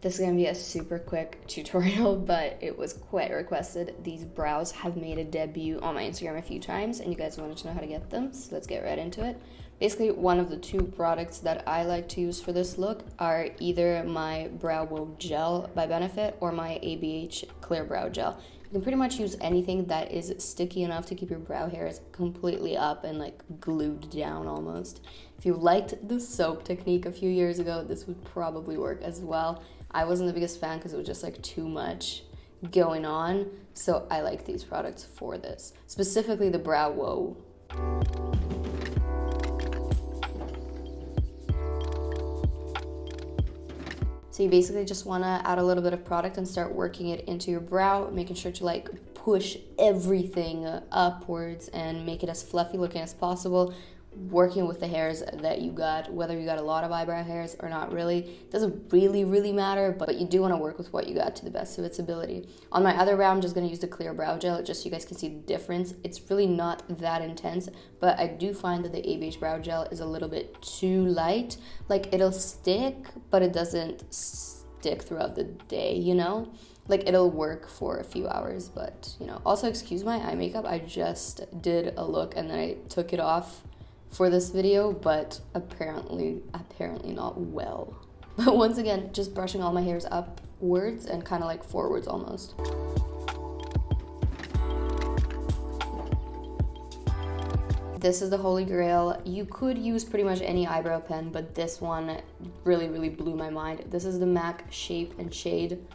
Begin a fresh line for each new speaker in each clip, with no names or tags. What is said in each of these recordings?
This is gonna be a super quick tutorial, but it was quite requested. These brows have made a debut on my Instagram a few times, and you guys wanted to know how to get them, so let's get right into it. Basically, one of the two products that I like to use for this look are either my BROWVO gel by Benefit or my ABH clear brow gel. You can pretty much use anything that is sticky enough to keep your brow hairs completely up and like glued down almost. If you liked the soap technique a few years ago, this would probably work as well. I wasn't the biggest fan because it was just like too much going on, so I like these products for this. Specifically the BROWVO. So you basically just want to add a little bit of product and start working it into your brow, making sure to like push everything upwards and make it as fluffy looking as possible, working with the hairs that you got, whether you got a lot of eyebrow hairs or not really. Doesn't really matter, but you do want to work with what you got to the best of its ability. On my other brow, I'm just going to use the clear brow gel just so you guys can see the difference. It's really not that intense, but I do find that the ABH brow gel is a little bit too light. Like, it'll stick, but it doesn't stick throughout the day, you know? Like, it'll work for a few hours, but, you know. Also, excuse my eye makeup. I just did a look and then I took it off for this video, but apparently not well. But once again, just brushing all my hairs upwards and kind of like forwards almost. This is the holy grail. You could use pretty much any eyebrow pen, but this one really blew my mind. This is the MAC Shape and Shade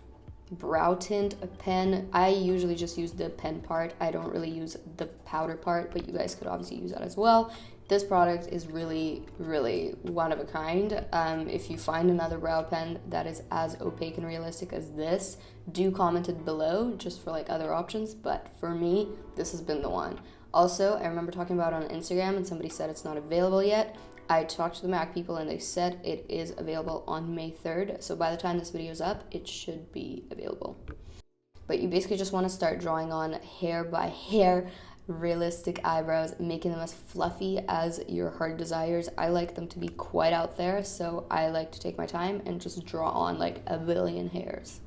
Brow Tint pen. I usually just use the pen part. I don't really use the powder part, but you guys could obviously use that as well. This product is really one of a kind. If you find another brow pen that is as opaque and realistic as this, do comment it below just for like other options, but for me, this has been the one. Also, I remember talking about it on Instagram and somebody said it's not available yet. I talked to the MAC people and they said it is available on May 3rd, so by the time this video is up, it should be available. But you basically just want to start drawing on hair by hair realistic eyebrows, making them as fluffy as your heart desires. I like them to be quite out there, so I like to take my time and just draw on like a billion hairs.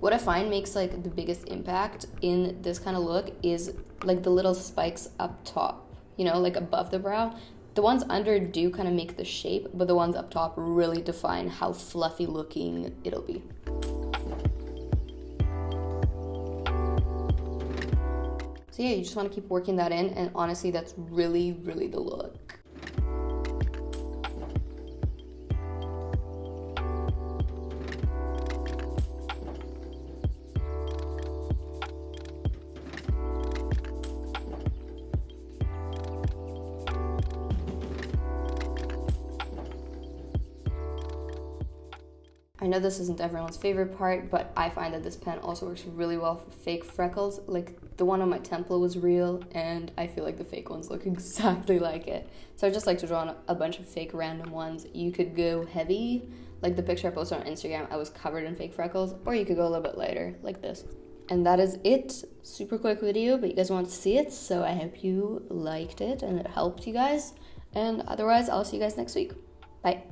What I find makes like the biggest impact in this kind of look is like the little spikes up top, you know, like above the brow. The ones under do kind of make the shape, but the ones up top really define how fluffy looking it'll be. So yeah, you just want to keep working that in, and honestly, that's really the look. I know this isn't everyone's favorite part, but I find that this pen also works really well for fake freckles. Like, the one on my temple was real, and I feel like the fake ones look exactly like it. So I just like to draw on a bunch of fake random ones. You could go heavy, like the picture I posted on Instagram, I was covered in fake freckles, or you could go a little bit lighter, like this. And that is it. Super quick video, but you guys want to see it, so I hope you liked it and it helped you guys. And otherwise, I'll see you guys next week. Bye.